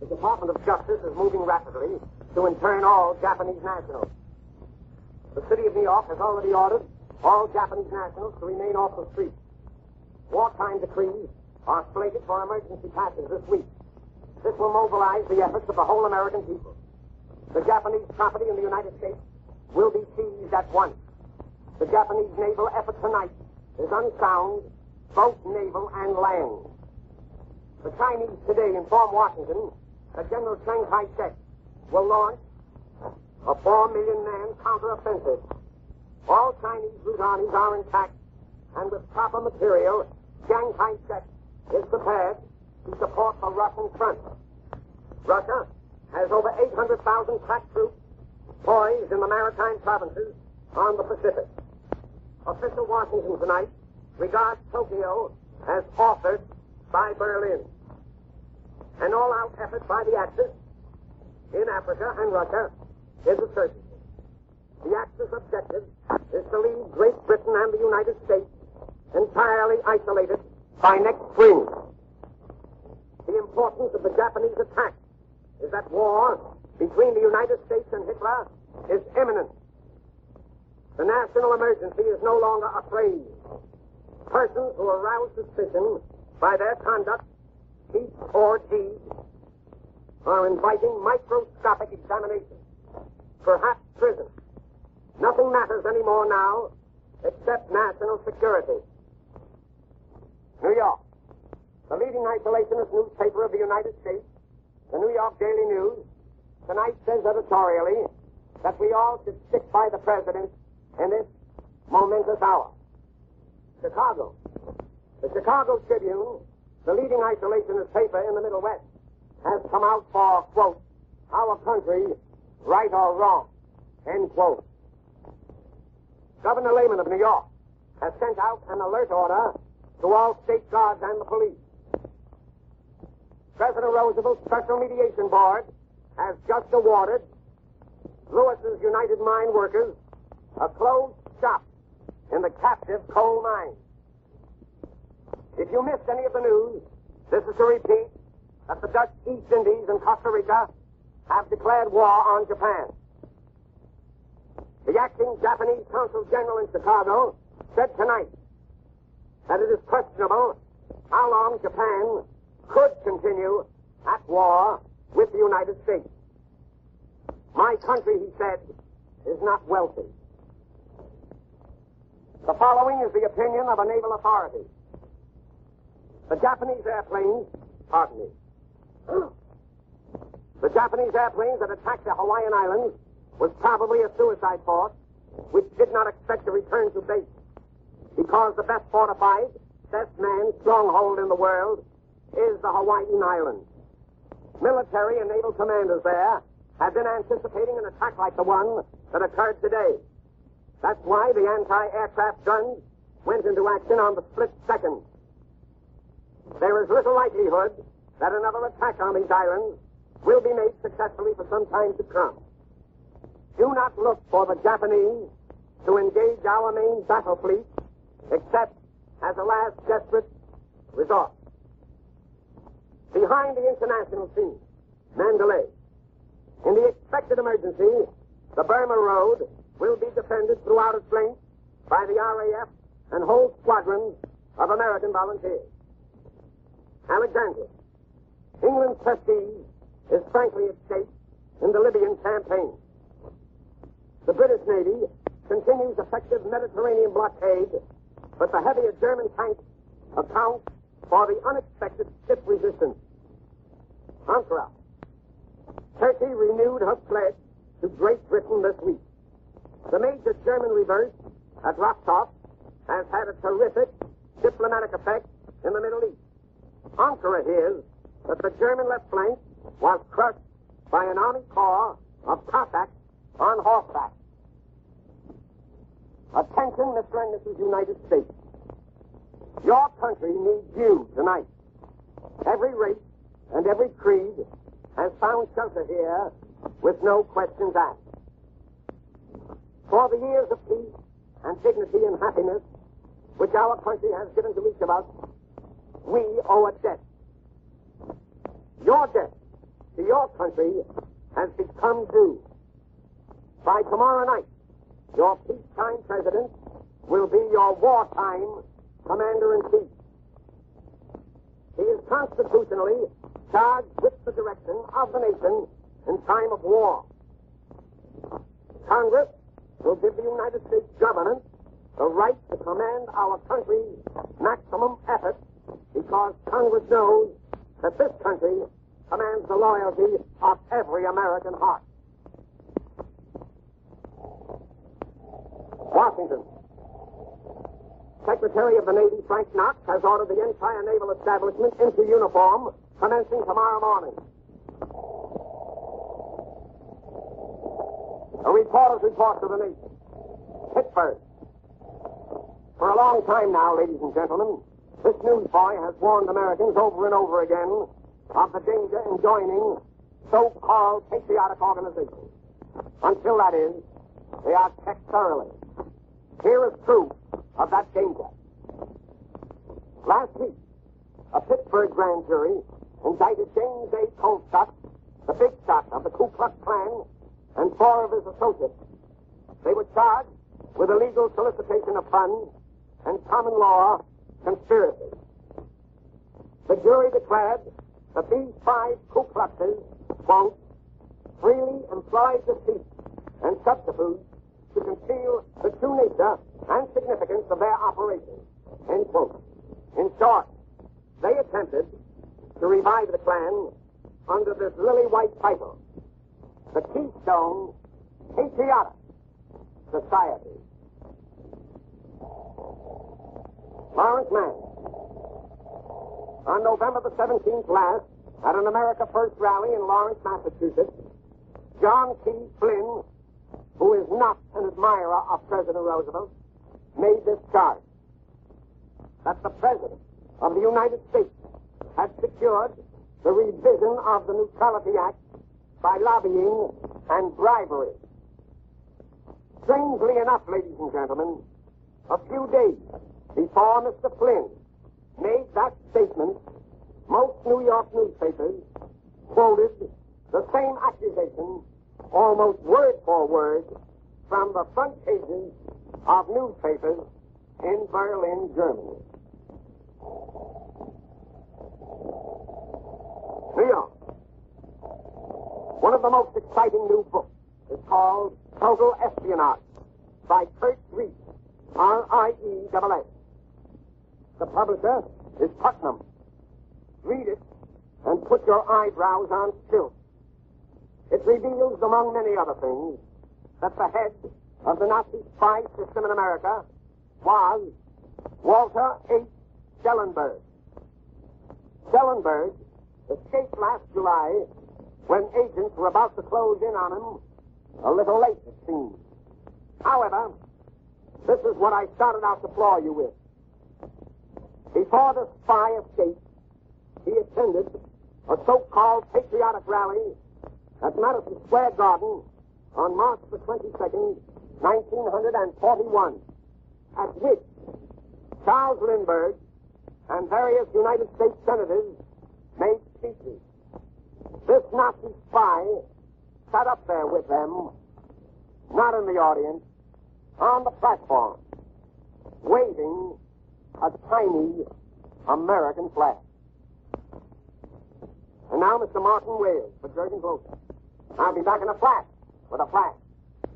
The Department of Justice is moving rapidly to intern all Japanese nationals. The city of New York has already ordered all Japanese nationals to remain off the streets. Wartime decrees are slated for emergency passage this week. This will mobilize the efforts of the whole American people. The Japanese property in the United States will be seized at once. The Japanese naval effort tonight is unsound, both naval and land. The Chinese today inform Washington that General Chiang Kai-shek will launch a 4 million man counteroffensive. All Chinese root armies are intact, and with proper material, Chiang Kai-shek is prepared to support the Russian front. Russia has over 800,000 crack troops poised in the maritime provinces on the Pacific. Official Washington tonight regards Tokyo as authored by Berlin. An all-out effort by the Axis in Africa and Russia is a certainty. The Axis objective is to leave Great Britain and the United States entirely isolated by next spring. The importance of the Japanese attack is that war between the United States and Hitler is imminent. The national emergency is no longer a phrase. Persons who arouse suspicion by their conduct, speech, or deed are inviting microscopic examination, perhaps prison. Nothing matters anymore now except national security. New York. The leading isolationist newspaper of the United States, the New York Daily News, tonight says editorially that we all should stick by the president in this momentous hour. Chicago. The Chicago Tribune, the leading isolationist paper in the Middle West, has come out for, quote, our country, right or wrong, end quote. Governor Lehman of New York has sent out an alert order to all state guards and the police. President Roosevelt's Special Mediation Board has just awarded Lewis's United Mine Workers a closed shop in the captive coal mine. If you missed any of the news, this is to repeat that the Dutch East Indies and Costa Rica have declared war on Japan. The acting Japanese Consul General in Chicago said tonight that it is questionable how long Japan could continue at war with the United States. My country, he said, is not wealthy. The following is the opinion of a naval authority. The Japanese airplanes that attacked the Hawaiian Islands was probably a suicide force which did not expect to return to base because the best fortified, best manned stronghold in the world is the Hawaiian Islands. Military and naval commanders there have been anticipating an attack like the one that occurred today. That's why the anti-aircraft guns went into action on the split second. There is little likelihood that another attack on these islands will be made successfully for some time to come. Do not look for the Japanese to engage our main battle fleet except as a last desperate resort. Behind the international scene, Mandalay. In the expected emergency, the Burma Road will be defended throughout its length by the RAF and whole squadrons of American volunteers. Alexandria. England's prestige is frankly at stake in the Libyan campaign. The British Navy continues effective Mediterranean blockade, but the heavier German tanks account for the unexpected stiff resistance. Ankara. Turkey renewed her pledge to Great Britain this week. The major German reverse at Rostov has had a terrific diplomatic effect in the Middle East. Ankara hears that the German left flank was crushed by an army corps of Cossacks on horseback. Attention, Mr. and Mrs. United States. Your country needs you tonight. Every race and every creed has found shelter here with no questions asked. For the years of peace and dignity and happiness which our country has given to each of us, we owe a debt. Your debt your country has become due. By tomorrow night, your peacetime president will be your wartime commander-in-chief. He is constitutionally charged with the direction of the nation in time of war. Congress will give the United States government the right to command our country's maximum effort because Congress knows that this country commands the loyalty of every American heart. Washington. Secretary of the Navy Frank Knox has ordered the entire naval establishment into uniform commencing tomorrow morning. A reporter's report to the nation. Pittsburgh. For a long time now, ladies and gentlemen, this newsboy has warned Americans over and over again of the danger in joining so-called patriotic organizations. Until that is, they are checked thoroughly. Here is proof of that danger. Last week, a Pittsburgh grand jury indicted James A. Colstock, the big shot of the Ku Klux Klan, and 4 of his associates. They were charged with illegal solicitation of funds and common law conspiracy. The jury declared that these 5 Ku Kluxes, quote, freely employed deceit and subterfuge to conceal the true nature and significance of their operations, end quote. In short, they attempted to revive the Klan under this lily-white title, the Keystone Patriotic Society. Lawrence Mann. On November the 17th last, at an America First rally in Lawrence, Massachusetts, John T. Flynn, who is not an admirer of President Roosevelt, made this charge, that the President of the United States had secured the revision of the Neutrality Act by lobbying and bribery. Strangely enough, ladies and gentlemen, a few days before Mr. Flynn made that statement, most New York newspapers quoted the same accusation almost word for word from the front pages of newspapers in Berlin, Germany. New York. One of the most exciting new books is called Total Espionage by Kurt Reese, R-I-E-S-S. The publisher is Putnam. Read it and put your eyebrows on tilt. It reveals, among many other things, that the head of the Nazi spy system in America was Walter H. Schellenberg. Schellenberg escaped last July when agents were about to close in on him, a little late, it seems. However, this is what I started out to floor you with. Before the spy escaped, he attended a so-called patriotic rally at Madison Square Garden on March the 22nd, 1941, at which Charles Lindbergh and various United States senators made speeches. This Nazi spy sat up there with them, not in the audience, on the platform, waving a tiny American flag. And now Mr. Martin Wales for Jurgen Gloser. I'll be back in a flash with a flash.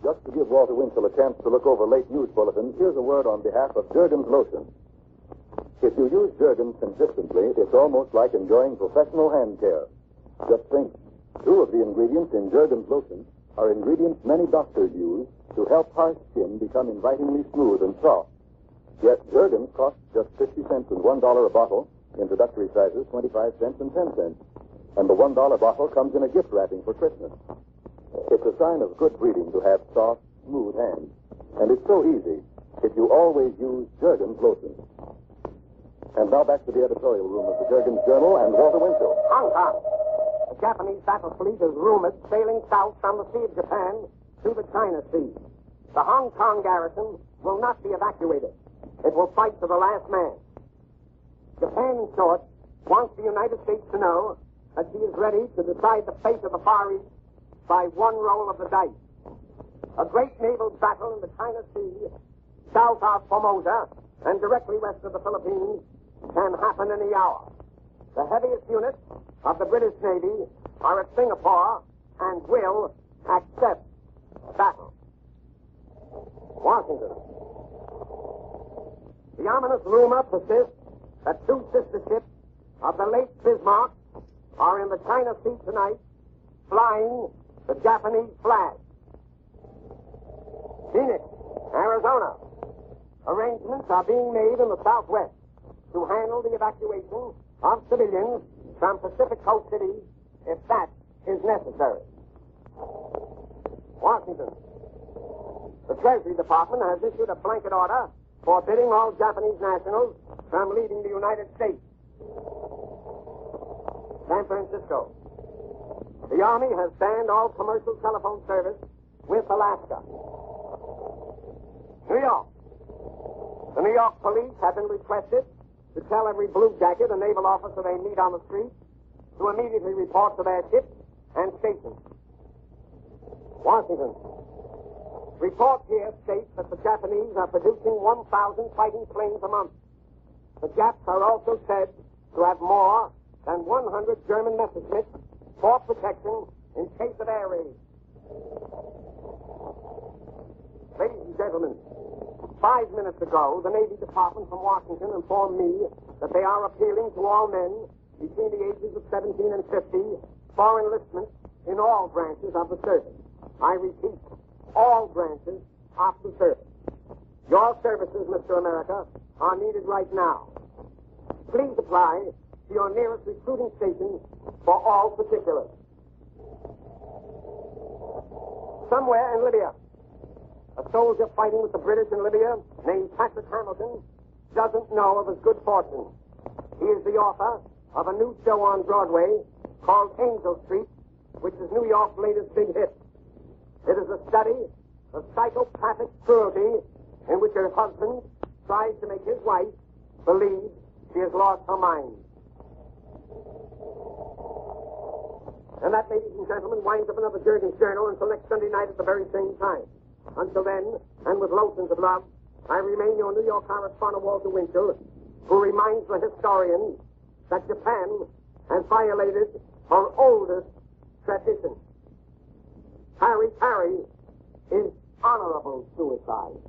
Just to give Walter Winchell a chance to look over late news bulletins, here's a word on behalf of Jurgen's Lotion. If you use Jurgen's consistently, it's almost like enjoying professional hand care. Just think, 2 of the ingredients in Jurgen's Lotion are ingredients many doctors use to help harsh skin become invitingly smooth and soft. Yet Jurgen's costs just 50 cents and $1 a bottle, introductory sizes 25 cents and 10 cents. And the $1 bottle comes in a gift wrapping for Christmas. It's a sign of good breeding to have soft, smooth hands. And it's so easy if you always use Jurgen's Lotion. And now back to the editorial room of the Jurgen's Journal and Walter Winchell. Hong Kong. The Japanese battle fleet is rumored sailing south from the Sea of Japan to the China Sea. The Hong Kong garrison will not be evacuated. It will fight to the last man. Japan, in short, wants the United States to know that she is ready to decide the fate of the Far East by one roll of the dice. A great naval battle in the China Sea, south of Formosa, and directly west of the Philippines, can happen any hour. The heaviest units of the British Navy are at Singapore and will accept battle. Washington. The ominous rumor persists that two sister ships of the late Bismarck are in the China Sea tonight, flying the Japanese flag. Phoenix, Arizona. Arrangements are being made in the southwest to handle the evacuation of civilians from Pacific Coast cities if that is necessary. Washington. The Treasury Department has issued a blanket order forbidding all Japanese nationals from leaving the United States. San Francisco. The Army has banned all commercial telephone service with Alaska. New York. The New York police have been requested to tell every blue jacket and naval officer they meet on the street to immediately report to their ships and stations. Washington. Reports here state that the Japanese are producing 1,000 fighting planes a month. The Japs are also said to have more than 100 German Messerschmitts for protection in case of air raids. Ladies and gentlemen, 5 minutes ago, the Navy Department from Washington informed me that they are appealing to all men between the ages of 17 and 50 for enlistment in all branches of the service. I repeat, all branches of the service. Your services, Mr. America, are needed right now. Please apply to your nearest recruiting station for all particulars. Somewhere in Libya, a soldier fighting with the British in Libya, named Patrick Hamilton, doesn't know of his good fortune. He is the author of a new show on Broadway called Angel Street, which is New York's latest big hit. It is a study of psychopathic cruelty in which her husband tries to make his wife believe she has lost her mind. And that, ladies and gentlemen, winds up another Jurgens Journal until next Sunday night at the very same time. Until then, and with lotions of love, I remain your New York correspondent, Walter Winchell, who reminds the historians that Japan has violated her oldest tradition. Parry is honorable suicide.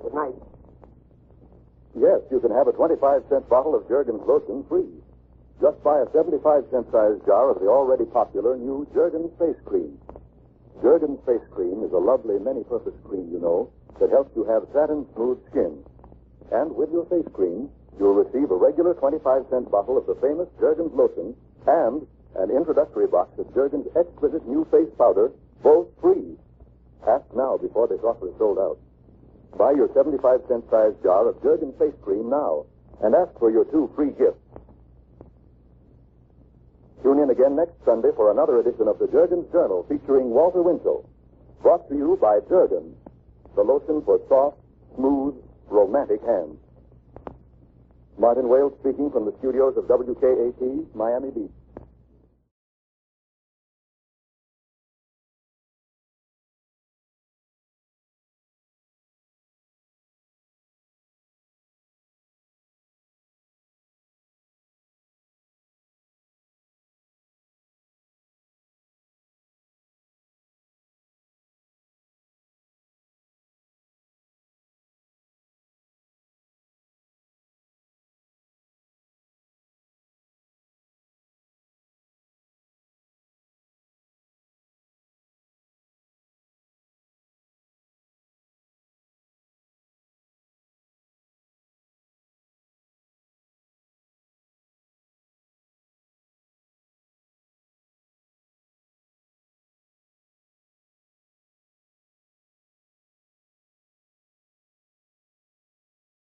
Good night. Yes, you can have a 25-cent bottle of Jergens lotion free. Just buy a 75-cent size jar of the already popular new Jergens face cream. Jergens face cream is a lovely many-purpose cream, you know, that helps you have satin smooth skin. And with your face cream, you'll receive a regular 25-cent bottle of the famous Jergens lotion and an introductory box of Jergens exquisite new face powder, both free. Ask now before this offer is sold out. Buy your 75-cent size jar of Jergens face cream now and ask for your 2 free gifts. Tune in again next Sunday for another edition of the Jurgens Journal featuring Walter Winchell. Brought to you by Jergens, the lotion for soft, smooth, romantic hands. Martin Wales speaking from the studios of WKAT, Miami Beach.